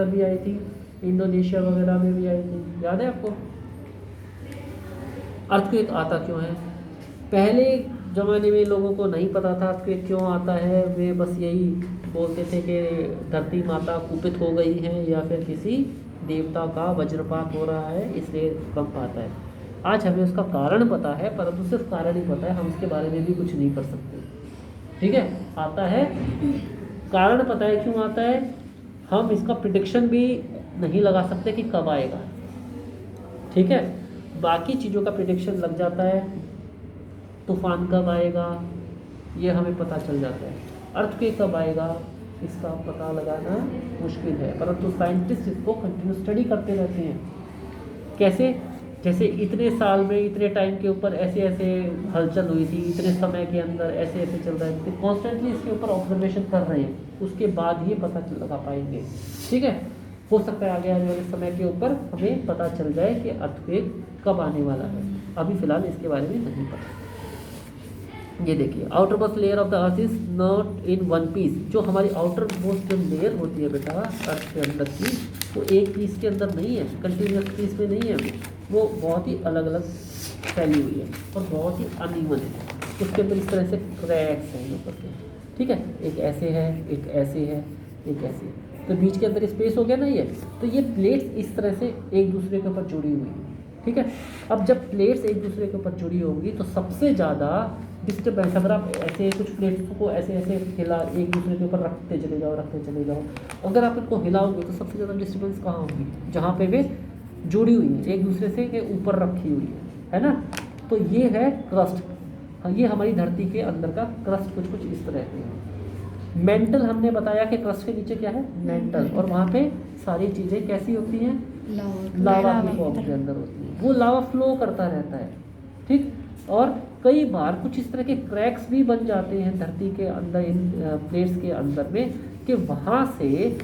Madagascar भी आई थी, Indonesia वगैरह में भी आई थी, याद है आपको? अर्थक्वेक आता क्यों है? पहले ज़माने में लोगों को नहीं पता था अर्थक्वेक क्यों आता है, वे बस यही बोलते थे कि धरती माता कुपित हो गई है या फिर किसी देवता का वज्रपात हो रहा है इसलिए भूकंप आता है। आज हमें उसका कारण पता है, परंतु सिर्फ कारण ही पता है, हम उसके बारे में भी कुछ नहीं कर सकते। ठीक है, आता है, कारण पता है क्यों आता है, हम इसका प्रिडिक्शन भी नहीं लगा सकते कि कब आएगा। ठीक है, बाकी चीज़ों का प्रिडिक्शन लग जाता है, तूफान कब आएगा ये हमें पता चल जाता है, अर्थक्वेक कब आएगा इसका पता लगाना मुश्किल है, परंतु साइंटिस्ट इसको कंटिन्यू स्टडी करते रहते हैं। कैसे? जैसे इतने साल में इतने टाइम के ऊपर ऐसे ऐसे हलचल हुई थी, इतने समय के अंदर ऐसे ऐसे चल रहे थे, कॉन्स्टेंटली इसके ऊपर ऑब्जर्वेशन कर रहे हैं, उसके बाद ही पता लगा पाएंगे। ठीक है, हो सकता है आगे आने वाले समय के ऊपर हमें पता चल जाए कि अर्थक्वेक कब आने वाला है, अभी फ़िलहाल इसके बारे में नहीं पता। ये देखिए, outermost layer of the earth is not in one piece. जो हमारी आउटर मोस्ट जो लेयर होती है बेटा अर्थ के अंदर की, वो एक पीस के अंदर नहीं है, कंटिन्यूस पीस में नहीं है, वो बहुत ही अलग अलग फैली हुई है और बहुत ही अनइवन है। उसके अंदर इस तरह से क्रैक्स हैं ऊपर से। ठीक है, एक ऐसे है, एक ऐसे है, एक ऐसे है, तो बीच के अंदर स्पेस हो गया ना ये, तो ये प्लेट्स इस तरह से एक दूसरे के ऊपर जुड़ी हुई है। ठीक है, अब जब प्लेट्स एक दूसरे के ऊपर जुड़ी होंगी तो सबसे ज़्यादा डिस्टर्बेंस, अगर आप ऐसे कुछ प्लेट्स को ऐसे ऐसे हिला एक दूसरे के ऊपर रखते चले जाओ, अगर आप इनको हिलाओगे तो सबसे ज़्यादा डिस्टर्बेंस कहाँ होगी? जहाँ पे वे जुड़ी हुई है, एक दूसरे से के ऊपर रखी हुई है ना। तो ये है क्रस्ट, ये हमारी धरती के अंदर का क्रस्ट कुछ इस तरह के है। मेंटल हमने बताया कि क्रस्ट के नीचे क्या है? मेंटल, और वहाँ पे सारी चीज़ें कैसी होती हैं? लावा की फॉर्म के अंदर होती है, वो लावा फ्लो करता रहता है। ठीक, और कई बार कुछ इस तरह के क्रैक्स भी बन जाते हैं धरती के अंदर, इन प्लेट्स के अंदर में, कि वहाँ से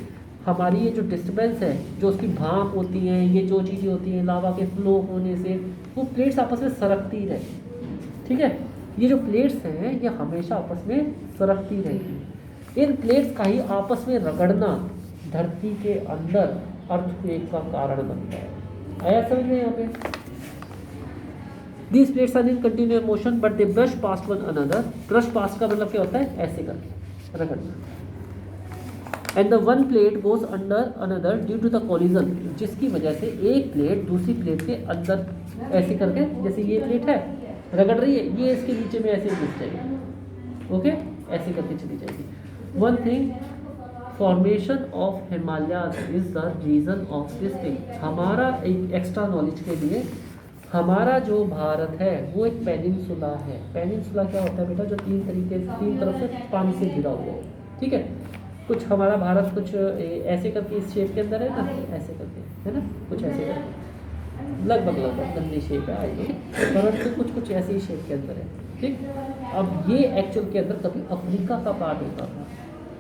हमारी ये जो डिस्टर्बेंस है, जो उसकी भाप होती है, ये जो चीज़ें होती हैं लावा के फ्लो होने से, वो प्लेट्स आपस में सरकती रहती। ठीक है, ये जो प्लेट्स हैं ये हमेशा आपस में सरकती रहती। इन प्लेट्स का ही आपस में रगड़ना धरती के अंदर अर्थक्वेक का कारण बनता है। आया समझ में यहाँ पे? These plates are in continuous motion but they brush past one another. Brush past का मतलब क्या होता है? ऐसे करके रगड़ना। And the one plate goes under another due to the collision, जिसकी वजह से एक प्लेट दूसरी प्लेट के अंदर ऐसे करके, जैसे ये प्लेट है रगड़ रही है, ये इसके नीचे में ऐसे घुस जाएगी। ओके, ऐसे करके चली जाएगी। One thing, formation of Himalayas is the reason of this thing. हमारा एक एक्स्ट्रा नॉलेज के लिए, हमारा जो भारत है वो एक पेनिनसुला है। पेनिनसुला क्या होता है बेटा? जो तीन तरफ से पानी से घिरा हुआ है। ठीक है, कुछ हमारा भारत कुछ ऐसे करके इस शेप के अंदर है ना, ऐसे करके है ना, कुछ ऐसे करके, लगभग गंदी शेप है आई, परंतु कुछ ऐसे ही शेप के अंदर है। ठीक, अब ये एक्चुअल के अंदर कभी अफ्रीका का पार्ट होता था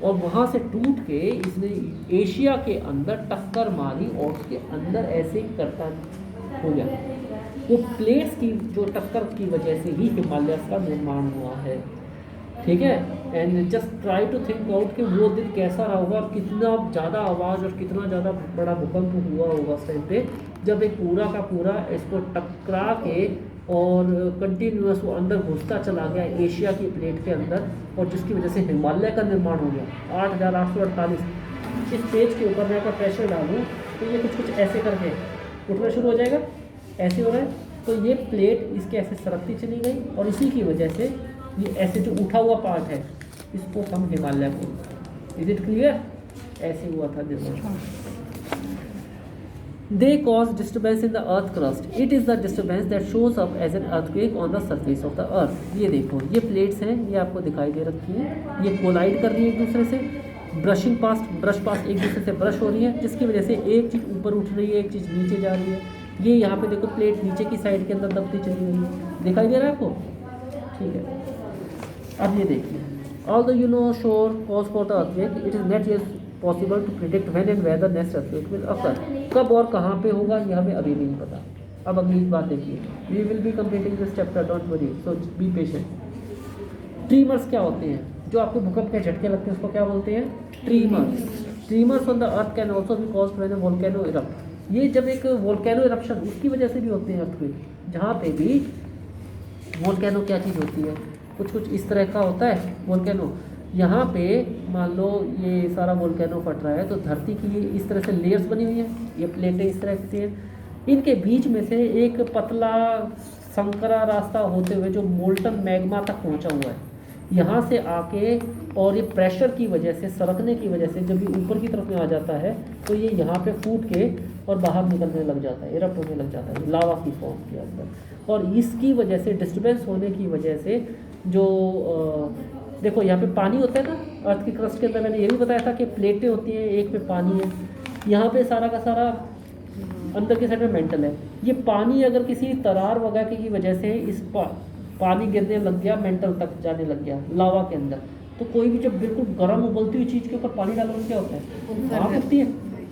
और वहाँ से टूट के इसने एशिया के अंदर टक्कर मारी और उसके अंदर ऐसे करता हो गया। वो प्लेट्स की जो टक्कर की वजह से ही हिमालय का निर्माण हुआ है। ठीक है, and just try to think out कि वो दिन कैसा रहा होगा, कितना ज़्यादा आवाज़ और कितना ज़्यादा बड़ा भूकंप हुआ होगा उस टाइम पे, जब एक पूरा का पूरा इसको टकरा के और कंटिन्यूस वो अंदर घुसता चला गया एशिया की प्लेट के अंदर, और जिसकी वजह से हिमालय का निर्माण हो गया। 8,848 इस पेज के ऊपर मैं अगर प्रेशर डालूँ तो ये कुछ ऐसे करके उठना शुरू हो जाएगा, ऐसे हो रहा है, तो ये प्लेट इसके ऐसे सरकती चली गई और इसी की वजह से ये ऐसे जो उठा हुआ पार्ट है इसको हम हिमालय बोलते हैं। Is it clear? ऐसे हुआ था निर्माण। They cause disturbance in the earth crust. It is the disturbance that shows up as an earthquake on the surface of the earth. ये देखो, ये प्लेट्स हैं, ये आपको दिखाई दे रखी है, ये कोलाइड कर रही है एक दूसरे से, ब्रश पास्ट एक दूसरे से ब्रश हो रही है, जिसकी वजह से एक चीज़ ऊपर उठ रही है, एक चीज़ नीचे जा रही है। ये यहाँ पे देखो प्लेट नीचे की साइड के अंदर दबती चली गई है, दिखाई दे रहा है आपको? ठीक है, अब ये देखिए, although you know sure cause for the earthquake, it is not yet possible to predict when and where the next earthquake will occur. कब और कहाँ पे होगा ये हमें अभी भी नहीं पता। अब अगली बात देखिए, we will be completing this chapter, don't worry, so be patient. Tremors क्या होते हैं? जो आपको भूकंप के झटके लगते हैं उसको क्या बोलते हैं? Tremors. Tremors on the earth can also be caused when a volcano erupt. ये जब एक वोल्केनो इरप्शन उसकी वजह से भी होते हैं अर्थक्वेक, जहाँ पे भी वोल्केनो क्या चीज़ होती है, कुछ कुछ इस तरह का होता है वोल्केनो। यहाँ पे मान लो ये सारा वोल्केनो फट रहा है तो धरती की इस तरह से लेयर्स बनी हुई हैं, ये प्लेटें इस तरह की हैं, इनके बीच में से एक पतला संकरा रास्ता होते हुए जो मोल्टन मैग्मा तक पहुँचा हुआ है, यहाँ से आके और ये प्रेशर की वजह से, सरकने की वजह से जब ये ऊपर की तरफ में आ जाता है तो ये यहाँ पे फूट के और बाहर निकलने लग जाता है, इरप्ट होने लग जाता है लावा की फॉर्म के अंदर। और इसकी वजह से, डिस्टर्बेंस होने की वजह से जो देखो यहाँ पे पानी होता है ना अर्थ की क्रस्ट के अंदर, मैंने ये भी बताया था कि प्लेटें होती हैं, एक पे पानी है, यहाँ पे सारा का सारा अंदर के साइड में मेंटल है। ये पानी अगर किसी तरार वगैरह की वजह से इस पानी गिरने लग गया, मेंटल तक जाने लग गया लावा के अंदर, तो कोई भी जब बिल्कुल गर्म उबलती हुई चीज़ के ऊपर पानी डालोगे क्या होता है, भाप उठती है,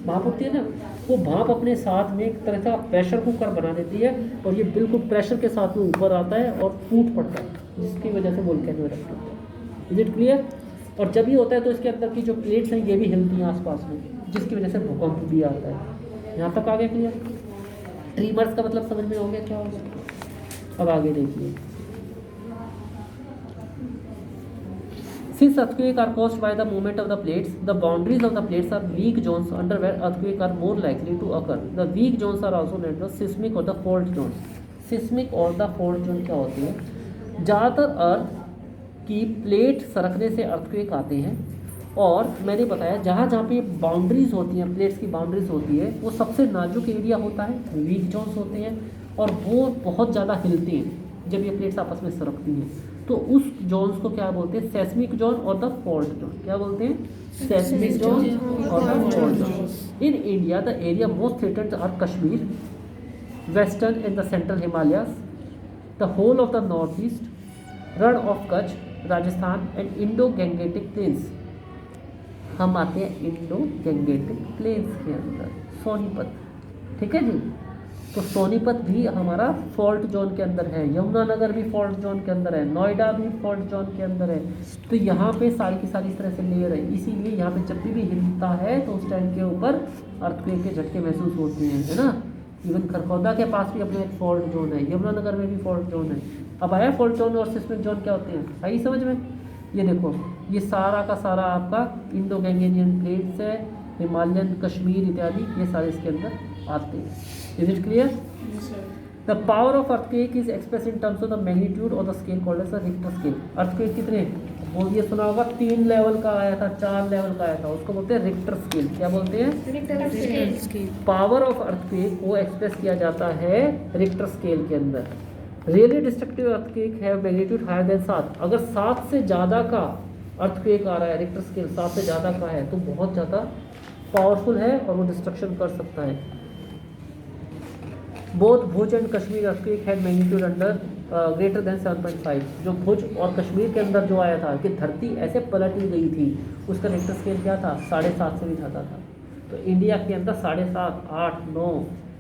भाप उठती है ना, वो भाप अपने साथ में एक तरह का प्रेशर कुकर बना देती है और ये बिल्कुल प्रेशर के साथ में ऊपर आता है और फूट पड़ता है, जिसकी वजह से वोल्केनो इरप्ट होता है। Is it clear? और जब ये होता है तो इसके अंदर की जो प्लेट्स हैं ये भी हिलती हैं आसपास में, जिसकी वजह से भूकंप भी आता है। यहाँ तक आगे क्लियर? ट्रीमर्स का मतलब समझ में हो गया क्या होगा? अब आगे देखिए, Since earthquakes are caused by the movement of the plates, the boundaries of the plates are weak zones under where earthquakes are more likely to occur. The weak zones are also known as seismic or the fault zones. Seismic और the fault zone क्या होती है? ज़्यादातर अर्थ की plate सरकने से earthquake आते हैं, और मैंने बताया जहाँ जहाँ पे बाउंड्रीज होती हैं, प्लेट्स की बाउंड्रीज होती है, वो सबसे नाजुक एरिया होता है, वीक जोन्स होते हैं, और वो बहुत ज़्यादा हिलते हैं जब ये प्लेट्स आपस में सरकती हैं। तो उस जोन्स को क्या बोलते हैं? सेस्मिक जोन और द फॉल्ट जोन। क्या बोलते हैं? सेस्मिक जोन और the fault zone. In India the area most threatened are Kashmir, western and the central Himalayas, the whole of the north east, Rann of Kutch, Rajasthan and Indo Gangetic plains. हम आते हैं Indo Gangetic planes के अंदर, सोनीपत, ठीक है जी। तो सोनीपत भी हमारा फॉल्ट जोन के अंदर है, यमुनानगर भी फॉल्ट जोन के अंदर है, नोएडा भी फॉल्ट जोन के अंदर है। तो यहाँ पे सारी की सारी इस तरह से लेयर है, इसीलिए यहाँ पे जब भी हिलता है तो उस टाइम के ऊपर अर्थक्वेक के झटके महसूस होते हैं, है ना। इवन खरखौदा के पास भी अपना एक फॉल्ट जोन है, यमुनानगर में भी फॉल्ट जोन है। अब आया फॉल्ट जोन और सिस्मिक जोन क्या होते हैं, आई समझ में? ये देखो, ये सारा का सारा आपका इंडो गैंगेनियन प्लेट्स है, हिमालयन, कश्मीर इत्यादि, ये सारे इसके अंदर आते हैं। Is it clear? The power of earthquake is express in terms of the magnitude और the scale called as the Richter scale. Earthquake कितने, वो ये सुना होगा 3 लेवल का आया था, 4 लेवल का आया था, उसको बोलते हैं रिक्टर स्केल। क्या बोलते हैं? Richter scale. Power of earthquake को एक्सप्रेस किया जाता है रिक्टर स्केल के अंदर। रियली डिस्ट्रक्टिव अर्थक्वेक है मैग्नीट्यूड हायर देन 7। अगर 7 से ज़्यादा का अर्थक्वेक आ रहा है, रिक्टर स्केल 7 से ज़्यादा का है, तो बहुत ज़्यादा पावरफुल है और वो डिस्ट्रक्शन कर सकता है। Both Bhuj and Kashmir earthquake had magnitude under greater than 7.5। जो भुज और कश्मीर के अंदर जो आया था कि धरती ऐसे पलट ही गई थी, उसका रिक्टर स्केल क्या था? 7.5 से भी ज़्यादा था। तो इंडिया के अंदर 7.5, 8,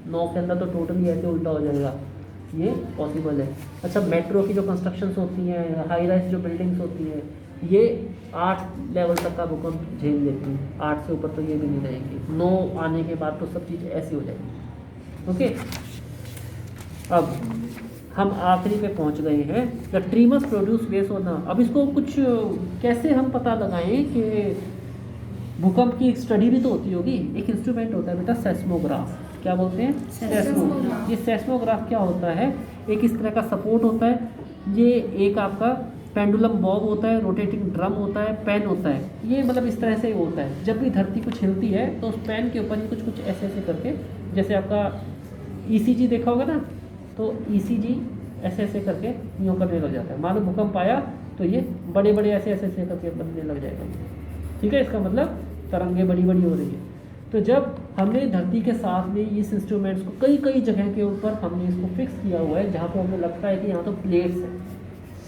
9 के अंदर तो टोटली ऐसे उल्टा हो जाएगा, ये पॉसिबल है। अच्छा, मेट्रो की जो कंस्ट्रक्शंस होती हैं, हाई राइज जो बिल्डिंग्स होती हैं, ये 8 लेवल तक का भूकंप झेल लेती हैं, 8 से ऊपर तो ये भी नहीं रहेंगी। 9 आने के बाद तो सब चीज़ ऐसी हो जाएगी। ओके, अब हम आखिरी पे पहुंच गए हैं, the tremors produce waves on. अब इसको कुछ कैसे हम पता लगाएं कि भूकंप की स्टडी भी तो होती होगी। एक इंस्ट्रूमेंट होता है बेटा, सेस्मोग्राफ। क्या बोलते हैं? सेस्मोग्राफ। ये सेस्मोग्राफ क्या होता है? एक इस तरह का सपोर्ट होता है, ये एक आपका पेंडुलम बॉब होता है, रोटेटिंग ड्रम होता है, पेन होता है, ये मतलब इस तरह से होता है। जब भी धरती कुछ हिलती है तो उस पेन के ऊपर ही कुछ कुछ ऐसे ऐसे करके, जैसे आपका ECG देखा होगा ना, तो ECG ऐसे ऐसे करके यूँ करने लग जाता है। मानो भूकंप आया तो ये बड़े बड़े ऐसे ऐसे ऐसे करके बनने लग जाएगा, ठीक है। इसका मतलब तरंगे बड़ी बड़ी हो रही है। तो जब हमने धरती के साथ में इस इंस्ट्रूमेंट्स को कई कई जगह के ऊपर हमने इसको फिक्स किया हुआ है, जहाँ पे हमें लगता है कि यहाँ तो प्लेट्स हैं,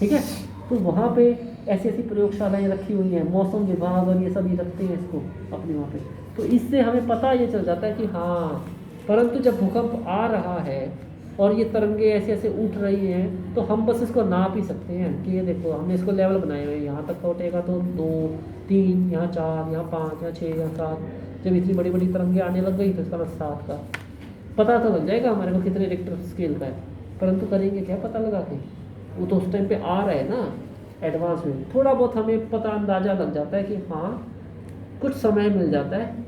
ठीक है, तो वहाँ पे ऐसी ऐसी प्रयोगशालाएँ रखी हुई हैं, मौसम विभाग और ये सभी रखते हैं इसको अपने वहाँ पे। तो इससे हमें पता ये चल जाता है कि हाँ, परंतु जब भूकंप आ रहा है और ये तरंगे ऐसे ऐसे उठ रही हैं, तो हम बस इसको नाप ही सकते हैं कि ये देखो हमने इसको लेवल बनाए हुए हैं, यहाँ तक का उठेगा तो 2 3, यहाँ 4, यहाँ 5, यहाँ 6, यहाँ 7। जब इतनी बड़ी बड़ी तरंगे आने लग गई तो इसका मतलब 7 का पता तो लग जाएगा हमारे को कितने रिक्टर स्केल का है, परंतु करेंगे क्या पता लगा के? वो तो उस टाइम पे आ रहा है ना एडवांस में, थोड़ा बहुत हमें पता अंदाज़ा लग जाता है कि हाँ कुछ समय मिल जाता है,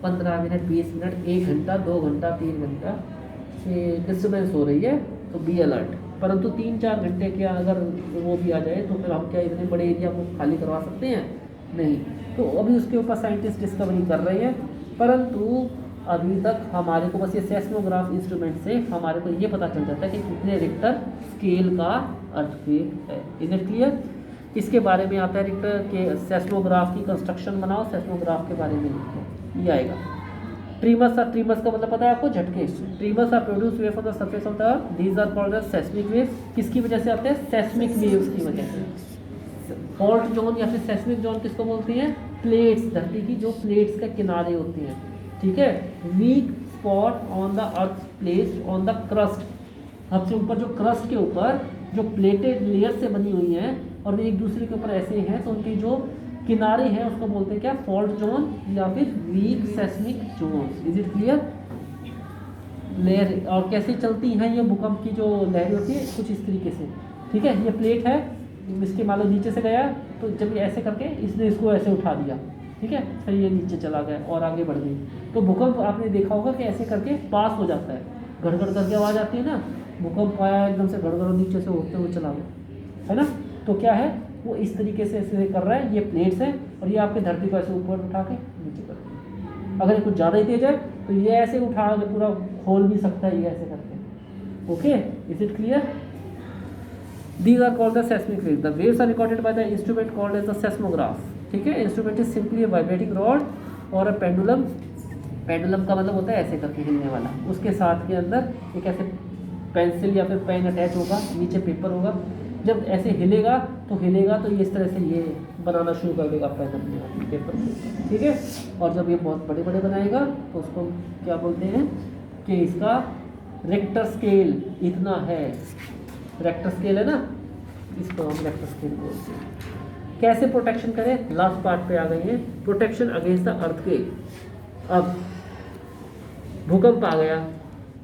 15 मिनट, 20 मिनट, 1 घंटा, 2 घंटा, 3 घंटा से डिस्टर्बेंस हो रही है तो बी अलर्ट। परंतु 3-4 घंटे के अगर वो भी आ जाए तो फिर हम क्या इतने बड़े एरिया को खाली करवा सकते हैं? नहीं। तो अभी उसके ऊपर साइंटिस्ट डिस्कवरी कर रहे हैं, परंतु अभी तक हमारे को बस ये सेस्मोग्राफ इंस्ट्रूमेंट से हमारे को ये पता चल जाता है कि कितने रिक्टर स्केल का अर्थक्वेक है। Is it clear? इसके बारे में आता है रिक्टर के सेस्मोग्राफ की कंस्ट्रक्शन बनाओ, सेस्मोग्राफ के बारे में लिखो, ये आएगा। ट्रीमर्स आर, ट्रीमर्स का मतलब पता है आपको? झटके। Tremors are produce wave on the surface of the earth, these are called as seismic waves. किसकी वजह से आते हैं? सेस्मिक वेव्स की वजह से। फॉल्ट जोन या फिर सेस्मिक जोन किसको बोलती हैं? प्लेट्स, धरती की जो प्लेट्स के किनारे होती हैं, ठीक है। Week spot on the earth placed on the crust, सबसे ऊपर जो क्रस्ट के ऊपर जो प्लेटेड लेयर से बनी हुई हैं और वे एक दूसरे के ऊपर ऐसे हैं, तो उनकी जो किनारे हैं उसको बोलते हैं क्या? फॉल्ट जोन या फिर weak seismic zone. Is it clear? Layer और कैसे चलती हैं ये भूकंप की जो लहरें होती है? कुछ इस तरीके से, ठीक है। ये प्लेट है, इसके मान लो नीचे से गया तो जब ऐसे करके इसने इसको ऐसे उठा दिया, ठीक है, फिर ये नीचे चला गया और आगे बढ़ गई। तो भूकंप आपने देखा होगा कि ऐसे करके पास हो जाता है, गड़गड़ करके आवाज़ आती है ना, भूकंप आया एकदम से गड़गड़ नीचे से होते हुए चला गया, है ना। तो क्या है, वो इस तरीके से ऐसे कर रहा है, ये प्लेट्स हैं और ये आपके धरती को ऐसे ऊपर उठा के नीचे कर दिया। अगर कुछ ज़्यादा ही तेज है तो ये ऐसे उठा के पूरा खोल भी सकता है, ये ऐसे करके। Okay, is it clear? These are called the seismic waves. The waves are recorded by the instrument called as the seismograph. ठीक है, instrument is simply a vibrating rod और a pendulum. पेंडुलम का मतलब होता है ऐसे करके हिलने वाला, उसके साथ के अंदर एक ऐसे पेंसिल या फिर पेन अटैच होगा, नीचे पेपर होगा। जब ऐसे हिलेगा तो ये इस तरह से ये बनाना शुरू कर देगा पेन अपने पेपर को, ठीक है। और जब ये बहुत बड़े बड़े बनाएगा तो उसको क्या बोलते हैं कि इसका रेक्टर स्केल इतना है। रेक्टर स्केल है ना, इसको हम रेक्टर स्केल बोलते हैं। कैसे प्रोटेक्शन करें? लास्ट पार्ट पे आ गई है, प्रोटेक्शन अगेंस्ट द अर्थक्वेक। अब भूकंप आ गया,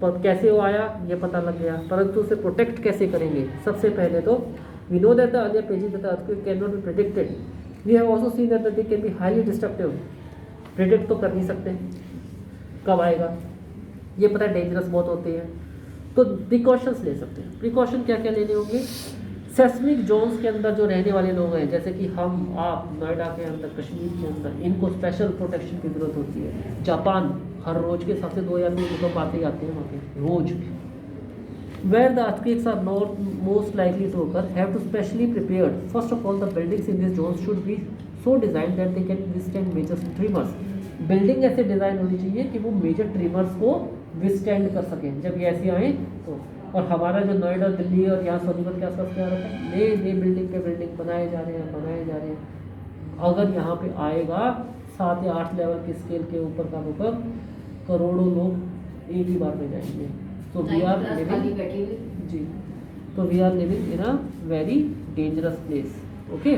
पर कैसे वो आया ये पता लग गया, परंतु उसे प्रोटेक्ट कैसे करेंगे? सबसे पहले तो we know that the earlier pages that the earthquake can not be predicted, we have also seen that they can be highly destructive. Predict तो कर नहीं सकते कब आएगा, ये पता है डेंजरस बहुत होते हैं, तो प्रिकॉशंस ले सकते हैं। प्रिकॉशन क्या क्या लेने होंगे? सेस्मिक जोन्स के अंदर जो रहने वाले लोग हैं, जैसे कि हम, आप, नोएडा के अंदर, कश्मीर के अंदर, इनको स्पेशल प्रोटेक्शन की ज़रूरत होती है। जापान हर रोज के हिसाब से 2 या 3 भूकंप आते ही आते हैं वहाँ पे रोज। Where the earthquakes are not most likely to occur, have to specially prepared. First of all the buildings in this zones should be so design that they can withstand major tremors. Building ऐसे design होनी चाहिए कि वो major trimmers को withstand कर सकें जब ये ऐसे आए तो। और हमारा जो नोएडा, दिल्ली और यहाँ सोनीपत के आसपास क्या रहता है, नए बिल्डिंग पे बिल्डिंग बनाए जा रहे हैं। अगर यहाँ पे आएगा 7 या 8 लेवल के स्केल के ऊपर का भूकंप, करोड़ों लोग एक ही बार में जाएंगे। तो we are living in a very dangerous place. Okay,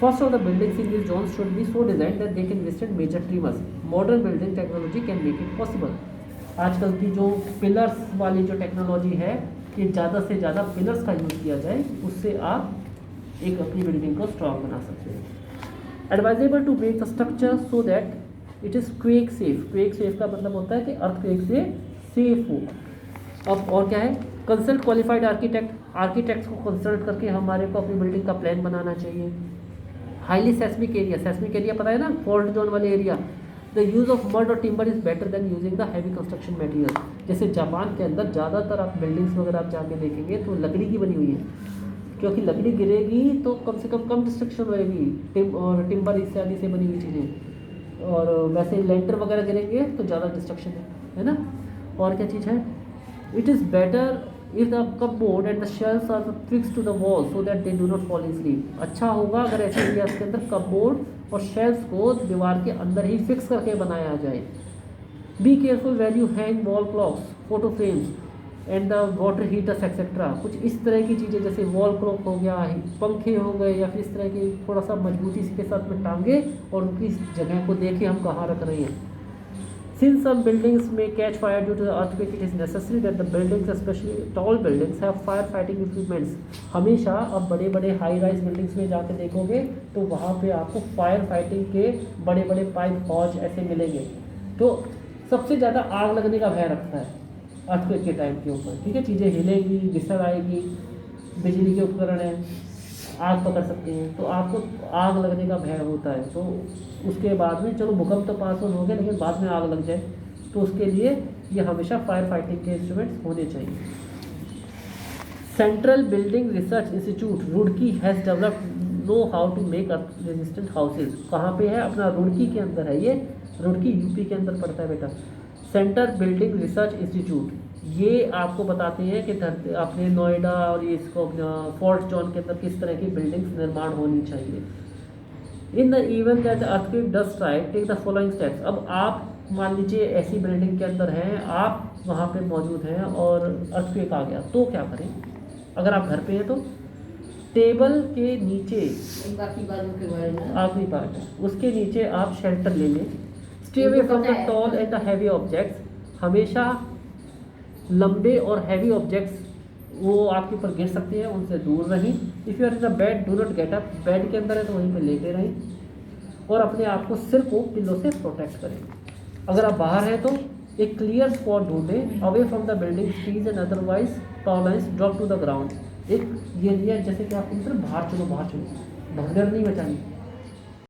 first of the buildings in this zones should be so design that they can withstand major tremors. Modern building technology can make it possible. आजकल की जो pillars वाली जो technology है कि ज़्यादा से ज़्यादा पिलर्स का यूज़ किया जाए, उससे आप एक अपनी बिल्डिंग को स्ट्रॉन्ग बना सकते हैं। Advisable to make the structure so that it is quake safe. Quake safe का मतलब होता है कि अर्थक्वेक से सेफ हो। अब और क्या है, कंसल्ट क्वालिफाइड आर्किटेक्ट्स को कंसल्ट करके हमारे को अपनी बिल्डिंग का प्लान बनाना चाहिए। हाईली सेस्मिक एरिया पता है ना, फॉल्ट जोन वाले area. The use of mud और timber is better than using the heavy construction material. जैसे जापान के अंदर ज़्यादातर आप बिल्डिंग्स वगैरह आप जाके देखेंगे तो लकड़ी की बनी हुई है, क्योंकि लकड़ी गिरेगी तो कम से कम डिस्ट्रक्शन रहेगी, और टिम्बर इत्यादि से बनी हुई चीज़ें। और वैसे लेंटर वगैरह गिरेंगे तो ज़्यादा डिस्ट्रक्शन है ना। और क्या चीज़ है, it is better if the cupboard and the shelfs are fix to the wall so that they do not fall easily. अच्छा होगा अगर ऐसे एरियाज के अंदर कपबोर्ड और शेल्फ्स को दीवार के अंदर ही फिक्स करके बनाया जाए। Be careful when you hang wall clocks, photo frames and the water heaters etcetera, कुछ इस तरह की चीज़ें जैसे वॉल क्लॉक हो गया, पंखे हो गए, या फिर इस तरह की थोड़ा सा मजबूती के साथ में टांगे और उनकी जगह को देखें हम कहाँ रख रहे हैं। Since some buildings may catch fire due to the earthquake, it is necessary that the buildings, especially tall buildings, have fire fighting equipments. हमेशा अब बड़े बड़े हाई राइज बिल्डिंग्स में जाके देखोगे तो वहाँ पे आपको फायर फाइटिंग के बड़े बड़े पाइप हॉज ऐसे मिलेंगे। तो सबसे ज़्यादा आग लगने का भय रखता है अर्थक्वेक के टाइम के ऊपर, ठीक है। चीज़ें हिलेंगी, बिसर आएगी, बिजली के उपकरण हैं, आग पकड़ सकते हैं, तो आपको आग लगने का भय होता है। तो उसके बाद में चलो भूकंप तो पास ऑन हो गया, लेकिन बाद में आग लग जाए तो उसके लिए ये हमेशा फायर फाइटिंग के इंस्ट्रूमेंट्स होने चाहिए। Central Building Research Institute Roorkee has developed know how to make earth resistant houses. कहाँ पे है? अपना रुड़की के अंदर है ये, रुड़की यूपी के अंदर पड़ता है बेटा। सेंट्रल बिल्डिंग रिसर्च इंस्टीट्यूट ये आपको बताते हैं कि अपने नोएडा और ये इसको फोर्ट जोन के अंदर किस तरह की बिल्डिंग्स निर्माण होनी चाहिए। In the event that earthquake does strike take the following steps. अब आप मान लीजिए ऐसी बिल्डिंग के अंदर हैं, आप वहाँ पे मौजूद हैं और अर्थक्वेक आ गया तो क्या करें? अगर आप घर पे हैं तो टेबल के नीचे, बाकी बातों के बारे में आखिरी पार्ट है, उसके नीचे आप शेल्टर ले लें। Stay away from the tall and the heavy objects. हमेशा लंबे और हैवी ऑब्जेक्ट्स वो आपके ऊपर गिर सकते हैं, उनसे दूर रहें। If you are in the bed do not get up. Bed के अंदर है तो वहीं पे लेटे रहें और अपने आप को सिर को पिल्लो से प्रोटेक्ट करें। अगर आप बाहर हैं तो एक क्लियर स्पॉट ढूंढें away from the building trees and otherwise power lines drop to the ground. एक ये लिया जैसे कि आपको मतलब बाहर चलो, भगदड़ नहीं मचानी।